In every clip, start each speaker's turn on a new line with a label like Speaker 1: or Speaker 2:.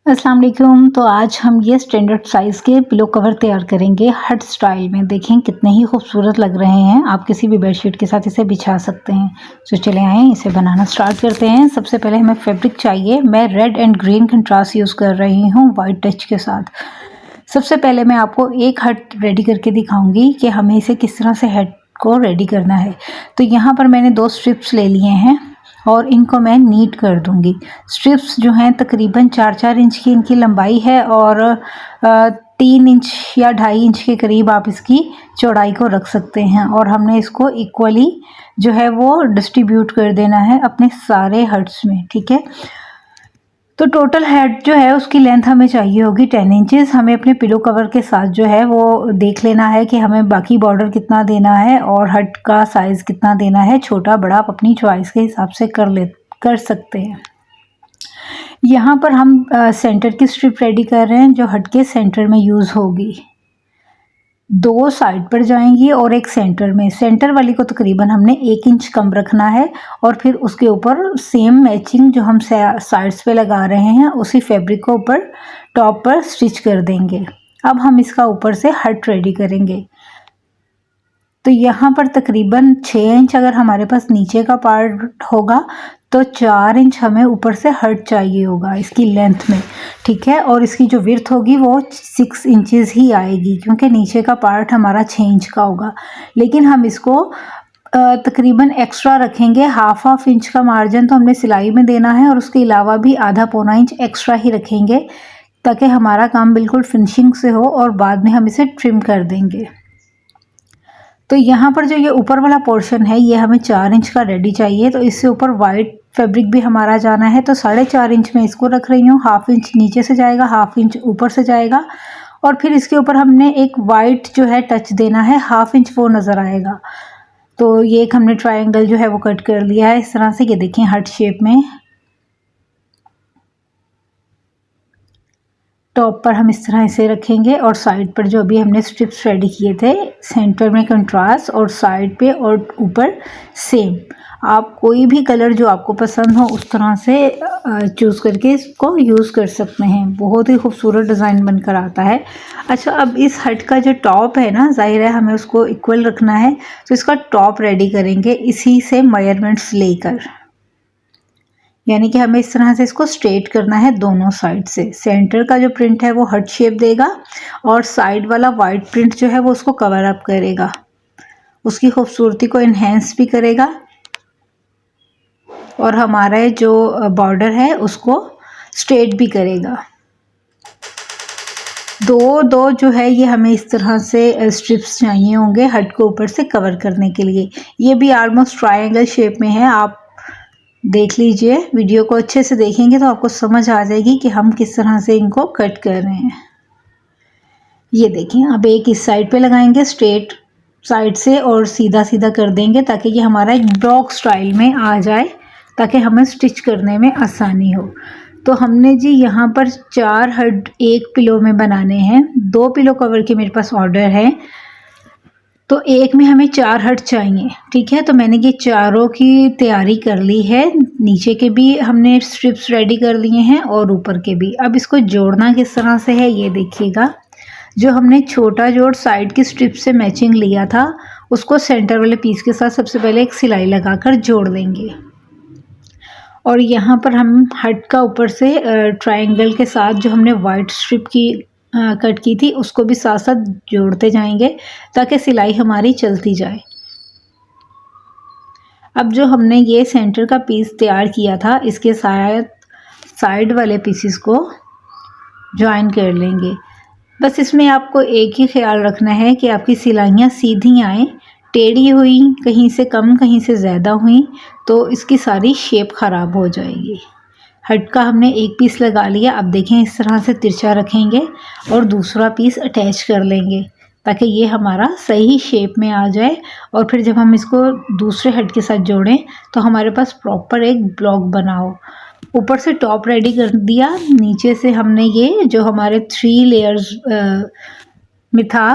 Speaker 1: अस्सलाम वालेकुम। तो आज हम ये स्टैंडर्ड साइज़ के पिलो कवर तैयार करेंगे हट स्टाइल में। देखें कितने ही खूबसूरत लग रहे हैं। आप किसी भी बेडशीट के साथ इसे बिछा सकते हैं। तो चले आएँ इसे बनाना स्टार्ट करते हैं। सबसे पहले हमें फैब्रिक चाहिए। मैं red and green contrast use कर रही हूँ वाइट टच के साथ। सबसे पहले मैं आपको एक हट रेडी करके दिखाऊंगी कि हमें इसे किस तरह से हट को रेडी करना है। तो यहाँ पर मैंने 2 स्ट्रिप्स ले लिए हैं और इनको मैं नीट कर दूंगी। स्ट्रिप्स जो हैं तकरीबन 4-4 इंच की इनकी लंबाई है और 3 इंच या 2.5 इंच के करीब आप इसकी चौड़ाई को रख सकते हैं। और हमने इसको इक्वली जो है वो डिस्ट्रीब्यूट कर देना है अपने सारे हट्स में, ठीक है। तो टोटल हेड जो है उसकी लेंथ हमें चाहिए होगी 10 इंचेस। हमें अपने पिलो कवर के साथ जो है वो देख लेना है कि हमें बाकी बॉर्डर कितना देना है और हट का साइज़ कितना देना है। छोटा बड़ा आप अपनी चॉइस के हिसाब से कर सकते हैं। यहाँ पर हम सेंटर की स्ट्रिप रेडी कर रहे हैं जो हट के सेंटर में यूज़ होगी। 2 साइड पर जाएंगी और एक सेंटर में। सेंटर वाली को तकरीबन हमने 1 इंच कम रखना है और फिर उसके ऊपर सेम मैचिंग जो हम साइड्स पे लगा रहे हैं उसी फैब्रिक को ऊपर टॉप पर स्टिच कर देंगे। अब हम इसका ऊपर से हट रेडी करेंगे। तो यहाँ पर तकरीबन 6 इंच अगर हमारे पास नीचे का पार्ट होगा तो 4 इंच हमें ऊपर से हट चाहिए होगा इसकी लेंथ में, ठीक है। और इसकी जो विड्थ होगी वो 6 इंचेस ही आएगी क्योंकि नीचे का पार्ट हमारा 6 इंच का होगा। लेकिन हम इसको तकरीबन एक्स्ट्रा रखेंगे। हाफ इंच का मार्जिन तो हमने सिलाई में देना है और उसके अलावा भी आधा पौना इंच एक्स्ट्रा ही रखेंगे ताकि हमारा काम बिल्कुल फिनिशिंग से हो और बाद में हम इसे ट्रिम कर देंगे। तो यहाँ पर जो ये ऊपर वाला पोर्शन है ये हमें 4 इंच का रेडी चाहिए। तो इससे ऊपर वाइट फैब्रिक भी हमारा जाना है तो 4.5 इंच में इसको रख रही हूँ। हाफ इंच नीचे से जाएगा, हाफ इंच ऊपर से जाएगा और फिर इसके ऊपर हमने एक वाइट जो है टच देना है, हाफ इंच वो नज़र आएगा। तो ये एक हमने ट्रायंगल जो है वो कट कर लिया है इस तरह से। ये देखें हार्ट शेप में। टॉप पर हम इस तरह इसे रखेंगे और साइड पर जो अभी हमने स्ट्रिप्स रेडी किए थे सेंटर में कंट्रास्ट और साइड पे और ऊपर सेम। आप कोई भी कलर जो आपको पसंद हो उस तरह से चूज़ करके इसको यूज़ कर सकते हैं। बहुत ही खूबसूरत डिज़ाइन बनकर आता है। अच्छा, अब इस हट का जो टॉप है ना, ज़ाहिर है हमें उसको इक्वल रखना है तो इसका टॉप रेडी करेंगे इसी से मेजरमेंट्स लेकर। यानी कि हमें इस तरह से इसको स्ट्रेट करना है दोनों साइड से। सेंटर का जो प्रिंट है वो हर्ट शेप देगा और साइड वाला वाइट प्रिंट जो है वो उसको कवर अप करेगा, उसकी खूबसूरती को इन्हेंस भी करेगा और हमारा जो बॉर्डर है उसको स्ट्रेट भी करेगा। दो जो है ये हमें इस तरह से स्ट्रिप्स चाहिए होंगे हट को ऊपर से कवर करने के लिए। ये भी ऑलमोस्ट ट्रायंगल शेप में है। आप देख लीजिए, वीडियो को अच्छे से देखेंगे तो आपको समझ आ जाएगी कि हम किस तरह से इनको कट कर रहे हैं। ये देखें, अब एक इस साइड पे लगाएंगे स्ट्रेट साइड से और सीधा सीधा कर देंगे ताकि ये हमारा एक ब्लॉक स्टाइल में आ जाए ताकि हमें स्टिच करने में आसानी हो। तो हमने जी यहाँ पर 4 हट एक पिलो में बनाने हैं। 2 पिलो कवर के मेरे पास ऑर्डर है तो एक में हमें 4 हट चाहिए, ठीक है। तो मैंने ये चारों की तैयारी कर ली है। नीचे के भी हमने स्ट्रिप्स रेडी कर लिए हैं और ऊपर के भी। अब इसको जोड़ना किस तरह से है ये देखिएगा। जो हमने छोटा जोड़ साइड की स्ट्रिप से मैचिंग लिया था उसको सेंटर वाले पीस के साथ सबसे पहले एक सिलाई लगाकर जोड़ देंगे और यहाँ पर हम हट का ऊपर से ट्रायंगल के साथ जो हमने वाइट स्ट्रिप की कट की थी उसको भी साथ साथ जोड़ते जाएंगे ताकि सिलाई हमारी चलती जाए। अब जो हमने ये सेंटर का पीस तैयार किया था इसके साइड वाले पीसेस को ज्वाइन कर लेंगे। बस इसमें आपको एक ही ख्याल रखना है कि आपकी सिलाइयाँ सीधी आएँ। टेढ़ी हुई, कहीं से कम कहीं से ज़्यादा हुई तो इसकी सारी शेप ख़राब हो जाएगी। हट का हमने एक पीस लगा लिया। अब देखें इस तरह से तिरछा रखेंगे और दूसरा पीस अटैच कर लेंगे ताकि ये हमारा सही शेप में आ जाए और फिर जब हम इसको दूसरे हट के साथ जोड़ें तो हमारे पास प्रॉपर एक ब्लॉक बना हो। ऊपर से टॉप रेडी कर दिया, नीचे से हमने ये जो हमारे 3 लेयर्स में था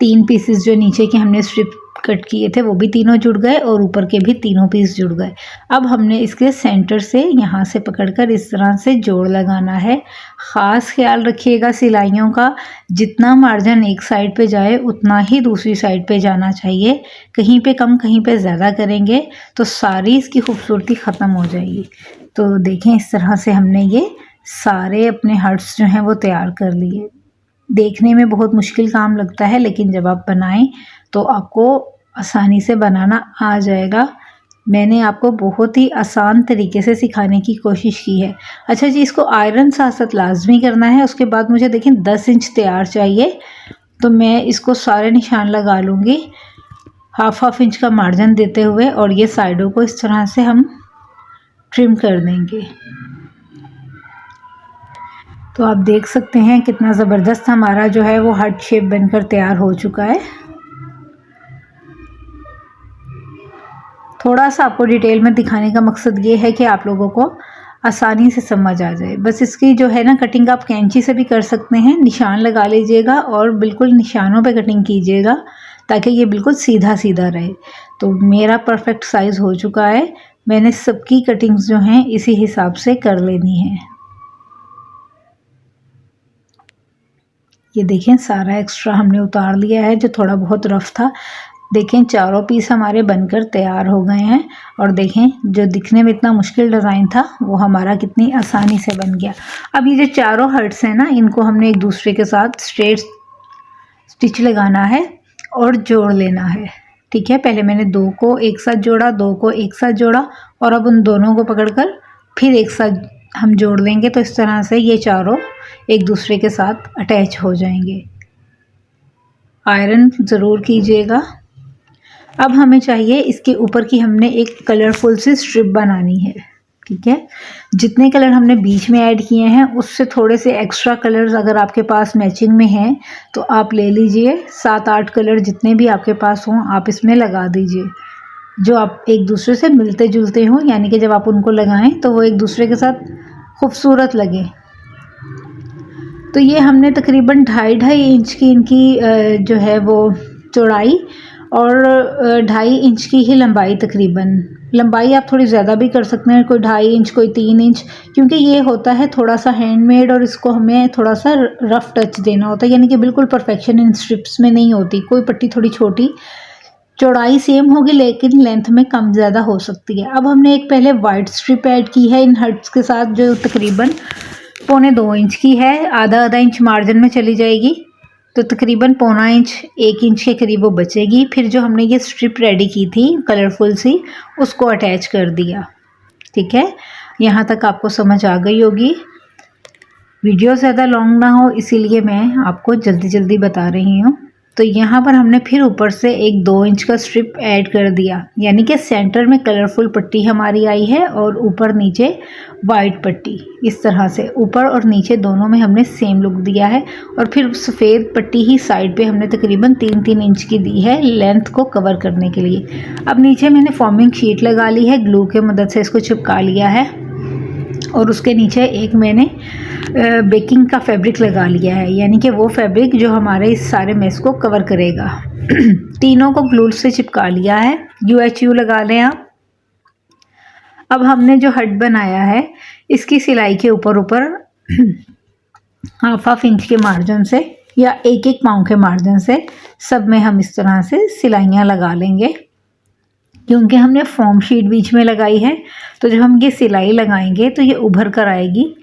Speaker 1: 3 पीसेस जो नीचे के हमने स्ट्रिप कट किए थे वो भी तीनों जुड़ गए और ऊपर के भी तीनों पीस जुड़ गए। अब हमने इसके सेंटर से यहाँ से पकड़कर इस तरह से जोड़ लगाना है। ख़ास ख्याल रखिएगा सिलाइयों का, जितना मार्जिन एक साइड पे जाए उतना ही दूसरी साइड पे जाना चाहिए। कहीं पे कम कहीं पे ज़्यादा करेंगे तो सारी इसकी खूबसूरती ख़त्म हो जाएगी। तो देखें इस तरह से हमने ये सारे अपने हर्ट्स जो हैं वो तैयार कर लिए। देखने में बहुत मुश्किल काम लगता है लेकिन जब आप बनाएं तो आपको आसानी से बनाना आ जाएगा। मैंने आपको बहुत ही आसान तरीके से सिखाने की कोशिश की है। अच्छा जी, इसको आयरन साथ साथ लाजमी करना है। उसके बाद मुझे देखें 10 इंच तैयार चाहिए, तो मैं इसको सारे निशान लगा लूँगी हाफ इंच का मार्जिन देते हुए, और ये साइडों को इस तरह से हम ट्रिम कर देंगे। तो आप देख सकते हैं कितना ज़बरदस्त हमारा जो है वो हार्ट शेप बनकर तैयार हो चुका है। थोड़ा सा आपको डिटेल में दिखाने का मकसद ये है कि आप लोगों को आसानी से समझ आ जाए। बस इसकी जो है ना कटिंग आप कैंची से भी कर सकते हैं। निशान लगा लीजिएगा और बिल्कुल निशानों पे कटिंग कीजिएगा ताकि ये बिल्कुल सीधा सीधा रहे। तो मेरा परफेक्ट साइज़ हो चुका है। मैंने सबकी कटिंग्स जो हैं इसी हिसाब से कर लेनी है। ये देखें सारा एक्स्ट्रा हमने उतार लिया है जो थोड़ा बहुत रफ था। देखें चारों पीस हमारे बनकर तैयार हो गए हैं, और देखें जो दिखने में इतना मुश्किल डिज़ाइन था वो हमारा कितनी आसानी से बन गया। अब ये जो चारों हर्ट्स हैं ना, इनको हमने एक दूसरे के साथ स्ट्रेट स्टिच लगाना है और जोड़ लेना है। ठीक है, पहले मैंने 2 को एक साथ जोड़ा, 2 को एक साथ जोड़ा, और अब उन दोनों को पकड़कर फिर एक साथ हम जोड़ लेंगे। तो इस तरह से ये चारों एक दूसरे के साथ अटैच हो जाएंगे। आयरन ज़रूर कीजिएगा। अब हमें चाहिए इसके ऊपर की हमने एक कलरफुल सी स्ट्रिप बनानी है। ठीक है, जितने कलर हमने बीच में ऐड किए हैं उससे थोड़े से एक्स्ट्रा कलर्स अगर आपके पास मैचिंग में हैं तो आप ले लीजिए। 7-8 कलर जितने भी आपके पास हों आप इसमें लगा दीजिए, जो आप एक दूसरे से मिलते जुलते हों, यानी कि जब आप उनको लगाएं तो वो एक दूसरे के साथ खूबसूरत लगे। तो ये हमने तकरीबन 2.5 इंच की इनकी जो है वो चौड़ाई और 2.5 इंच की ही लंबाई, तकरीबन लंबाई आप थोड़ी ज़्यादा भी कर सकते हैं, कोई 2.5 इंच कोई 3 इंच, क्योंकि ये होता है थोड़ा सा हैंडमेड और इसको हमें थोड़ा सा रफ टच देना होता है, यानी कि बिल्कुल परफेक्शन इन स्ट्रिप्स में नहीं होती। कोई पट्टी थोड़ी छोटी, चौड़ाई सेम होगी लेकिन लेंथ में कम ज़्यादा हो सकती है। अब हमने एक पहले वाइट स्ट्रिप ऐड की है इन हर्ट्स के साथ जो तकरीबन 1.25 इंच की है, आधा इंच मार्जिन में चली जाएगी, तो तकरीबन 1.25 इंच 1 इंच के करीब वो बचेगी। फिर जो हमने ये स्ट्रिप रेडी की थी कलरफुल सी, उसको अटैच कर दिया। ठीक है, यहाँ तक आपको समझ आ गई होगी। वीडियो ज़्यादा लॉन्ग ना हो इसीलिए मैं आपको जल्दी जल्दी बता रही हूँ। तो यहाँ पर हमने फिर ऊपर से एक 2 इंच का स्ट्रिप ऐड कर दिया, यानी कि सेंटर में कलरफुल पट्टी हमारी आई है और ऊपर नीचे वाइट पट्टी। इस तरह से ऊपर और नीचे दोनों में हमने सेम लुक दिया है। और फिर सफ़ेद पट्टी ही साइड पे हमने तकरीबन 3-3 इंच की दी है लेंथ को कवर करने के लिए। अब नीचे मैंने फॉर्मिंग शीट लगा ली है, ग्लू के मदद से इसको चिपका लिया है, और उसके नीचे एक मैंने बेकिंग का फैब्रिक लगा लिया है, यानी कि वो फैब्रिक जो हमारे इस सारे मेस को कवर करेगा। तीनों को ग्लू से चिपका लिया है, UHU लगा लें आप। अब हमने जो हट बनाया है इसकी सिलाई के ऊपर हाफ इंच के मार्जिन से या 1-1 पाँव के मार्जिन से सब में हम इस तरह से सिलाइयाँ लगा लेंगे। क्योंकि हमने फॉर्म शीट बीच में लगाई है तो जब हम ये सिलाई लगाएंगे तो ये उभर कर आएगी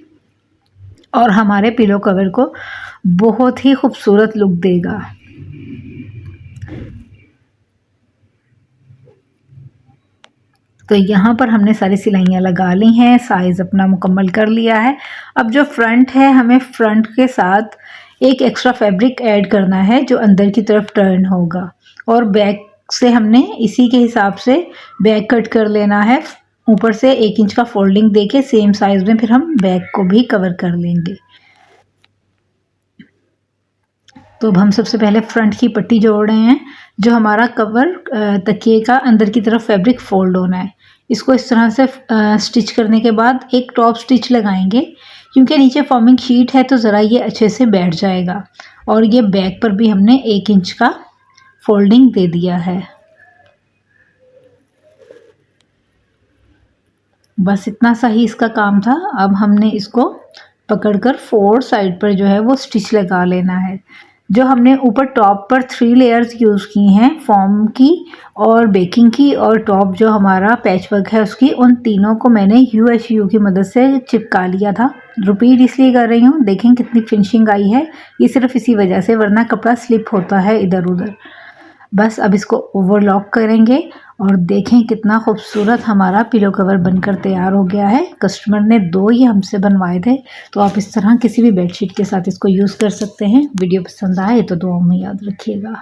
Speaker 1: और हमारे पिलो कवर को बहुत ही खूबसूरत लुक देगा। तो यहाँ पर हमने सारी सिलाइयाँ लगा ली हैं, साइज़ अपना मुकम्मल कर लिया है। अब जो फ्रंट है, हमें फ्रंट के साथ एक एक्स्ट्रा फैब्रिक ऐड करना है जो अंदर की तरफ टर्न होगा, और बैक से हमने इसी के हिसाब से बैक कट कर लेना है। ऊपर से 1 इंच का फोल्डिंग देके सेम साइज़ में फिर हम बैक को भी कवर कर लेंगे। तो अब हम सबसे पहले फ्रंट की पट्टी जोड़ रहे हैं। जो हमारा कवर तकिए का अंदर की तरफ फैब्रिक फोल्ड होना है, इसको इस तरह से स्टिच करने के बाद एक टॉप स्टिच लगाएंगे, क्योंकि नीचे फॉर्मिंग शीट है तो ज़रा ये अच्छे से बैठ जाएगा। और ये बैक पर भी हमने 1 इंच का फोल्डिंग दे दिया है। बस इतना सा ही इसका काम था। अब हमने इसको पकड़कर 4 साइड पर जो है वो स्टिच लगा लेना है। जो हमने ऊपर टॉप पर 3 लेयर्स यूज़ की हैं फॉर्म की और बेकिंग की और टॉप जो हमारा पैच वर्क है उसकी, उन तीनों को मैंने UHU की मदद से चिपका लिया था। रिपीट इसलिए कर रही हूँ, देखें कितनी फिनिशिंग आई है। ये सिर्फ इसी वजह से, वरना कपड़ा स्लिप होता है इधर उधर। बस अब इसको ओवरलॉक करेंगे और देखें कितना खूबसूरत हमारा पिलो कवर बनकर तैयार हो गया है। कस्टमर ने 2 ही हमसे बनवाए थे, तो आप इस तरह किसी भी बेडशीट के साथ इसको यूज़ कर सकते हैं। वीडियो पसंद आए तो दुआ में याद रखिएगा।